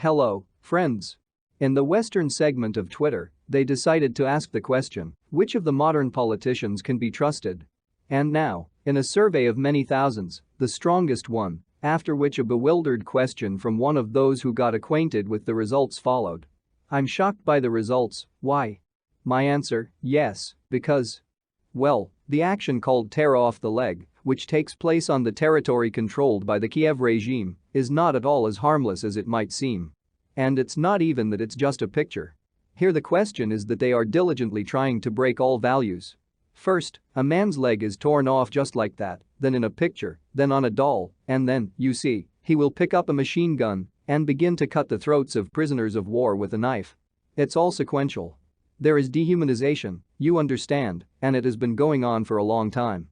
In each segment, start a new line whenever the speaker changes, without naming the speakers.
Hello, friends. In the Western segment of Twitter, they decided to ask the question, which of the modern politicians can be trusted? And now, in a survey of many thousands, the strongest one, after which a bewildered question from one of those who got acquainted with the results followed. I'm shocked by the results, why? My answer, yes, because. Well, the action called tear off the leg, which takes place on the territory controlled by the Kiev regime, is not at all as harmless as it might seem. And it's not even that it's just a picture. Here the question is that they are diligently trying to break all values. First, a man's leg is torn off just like that, then in a picture, then on a doll, and then, you see, he will pick up a machine gun and begin to cut the throats of prisoners of war with a knife. It's all sequential. There is dehumanization, you understand, and it has been going on for a long time.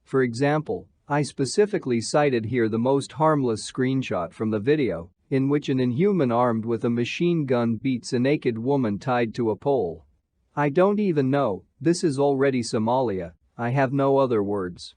For example, I specifically cited here the most harmless screenshot from the video, in which an inhuman armed with a machine gun beats a naked woman tied to a pole. I don't even know, this is already Somalia, I have no other words.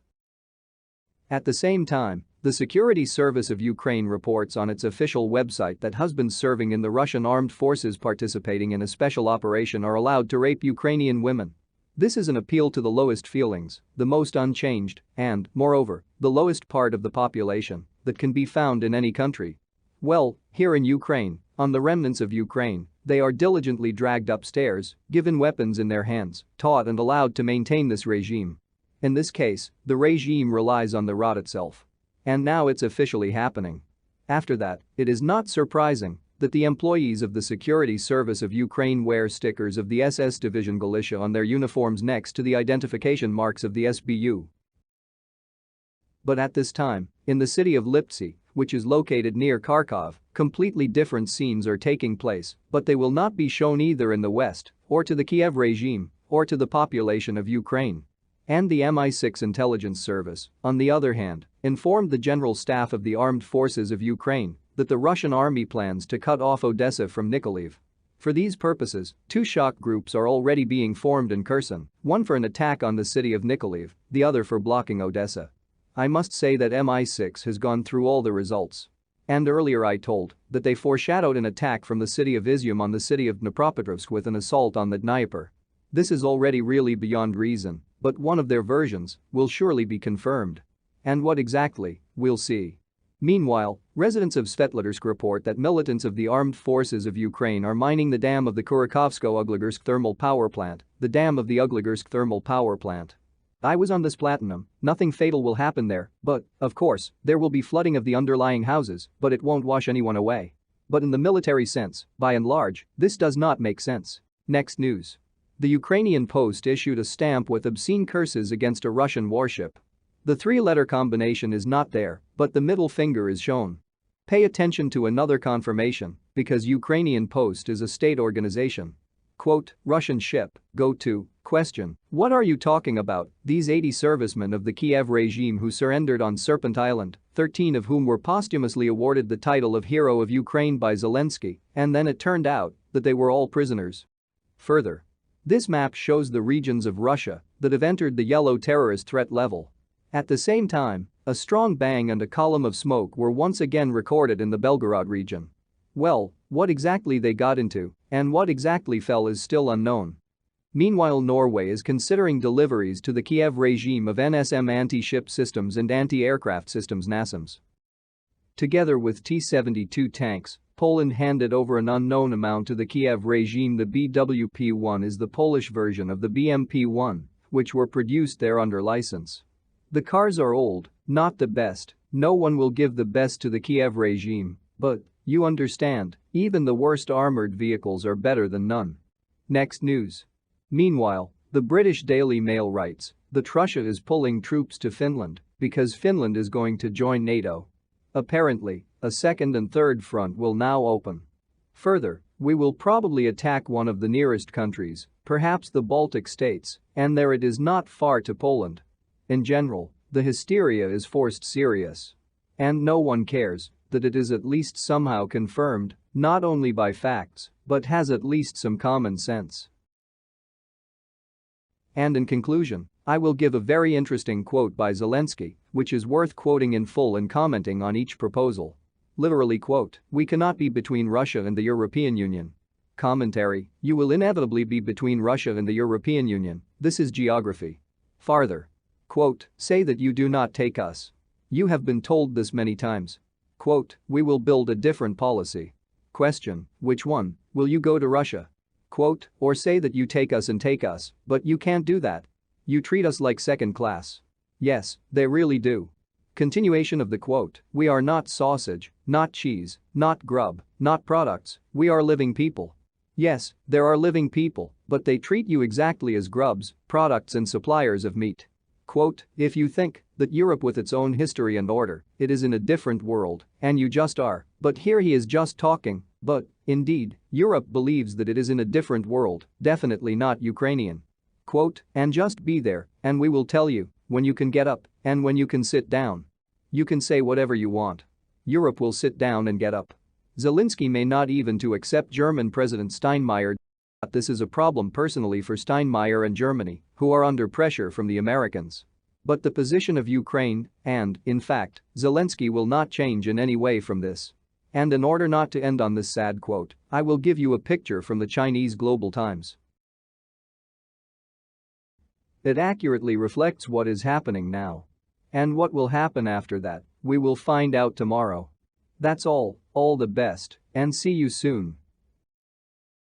At the same time, the Security Service of Ukraine reports on its official website that husbands serving in the Russian armed forces participating in a special operation are allowed to rape Ukrainian women. This is an appeal to the lowest feelings, the most unchanged, and, moreover, the lowest part of the population that can be found in any country. Well, here in Ukraine, on the remnants of Ukraine, they are diligently dragged upstairs, given weapons in their hands, taught and allowed to maintain this regime. In this case, the regime relies on the rot itself. And now it's officially happening. After that, it is not surprising that the employees of the Security Service of Ukraine wear stickers of the SS Division Galicia on their uniforms next to the identification marks of the SBU. But at this time, in the city of Lipsy, which is located near Kharkov, completely different scenes are taking place, but they will not be shown either in the West, or to the Kiev regime, or to the population of Ukraine. And the MI6 intelligence service, on the other hand, informed the General Staff of the Armed Forces of Ukraine that the Russian army plans to cut off Odessa from Nikolaev. For these purposes, two shock groups are already being formed in Kherson, one for an attack on the city of Nikolaev, the other for blocking Odessa. I must say that MI6 has gone through all the results. And earlier I told that they foreshadowed an attack from the city of Izium on the city of Dnipropetrovsk with an assault on the Dnieper. This is already really beyond reason, but one of their versions will surely be confirmed. And what exactly, we'll see. Meanwhile, residents of Svetlodarsk report that militants of the armed forces of Ukraine are mining the dam of the Kurakovsko-Uglegorsk thermal power plant, the dam of the Uglegorsk thermal power plant. I was on this platinum, nothing fatal will happen there, but, of course, there will be flooding of the underlying houses, but it won't wash anyone away. But in the military sense, by and large, this does not make sense. Next news. The Ukrainian Post issued a stamp with obscene curses against a Russian warship. The three-letter combination is not there, but the middle finger is shown. Pay attention to another confirmation, because Ukrainian Post is a state organization. Quote, Russian ship, go to, question, what are you talking about, these 80 servicemen of the Kiev regime who surrendered on Serpent Island, 13 of whom were posthumously awarded the title of Hero of Ukraine by Zelensky, and then it turned out that they were all prisoners. Further, this map shows the regions of Russia that have entered the yellow terrorist threat level. At the same time, a strong bang and a column of smoke were once again recorded in the Belgorod region. Well, what exactly they got into and what exactly fell is still unknown. Meanwhile, Norway is considering deliveries to the Kiev regime of NSM anti-ship systems and anti-aircraft systems NASAMS. Together with T-72 tanks, Poland handed over an unknown amount to the Kiev regime. The BWP-1 is the Polish version of the BMP-1, which were produced there under license. The cars are old, not the best, no one will give the best to the Kiev regime, but, you understand, even the worst armored vehicles are better than none. Next news. Meanwhile, the British Daily Mail writes that Russia is pulling troops to Finland because Finland is going to join NATO. Apparently, a second and third front will now open. Further, we will probably attack one of the nearest countries, perhaps the Baltic states, and there it is not far to Poland. In general, the hysteria is forced serious. And no one cares that it is at least somehow confirmed, not only by facts, but has at least some common sense. And in conclusion, I will give a very interesting quote by Zelensky, which is worth quoting in full and commenting on each proposal. Literally quote, "We cannot be between Russia and the European Union." Commentary, "You will inevitably be between Russia and the European Union, this is geography." Farther. Quote, "Say that you do not take us. You have been told this many times. Quote, we will build a different policy. Question, which one, will you go to Russia? Quote, or say that you take us, but you can't do that. You treat us like second class." Yes, they really do. Continuation of the quote, "We are not sausage, not cheese, not grub, not products, we are living people." Yes, there are living people, but they treat you exactly as grubs, products and suppliers of meat. Quote, "If you think that Europe with its own history and order, it is in a different world, and you just are, but here he is just talking, but, indeed, Europe believes that it is in a different world, definitely not Ukrainian. Quote, and just be there, and we will tell you, when you can get up, and when you can sit down. You can say whatever you want. Europe will sit down and get up." Zelensky may not even to accept German President Steinmeier. This is a problem personally for Steinmeier and Germany, who are under pressure from the Americans. But the position of Ukraine and, in fact, Zelensky will not change in any way from this. And in order not to end on this sad quote, I will give you a picture from the Chinese Global Times. It accurately reflects what is happening now. And what will happen after that, we will find out tomorrow. That's all the best, and see you soon.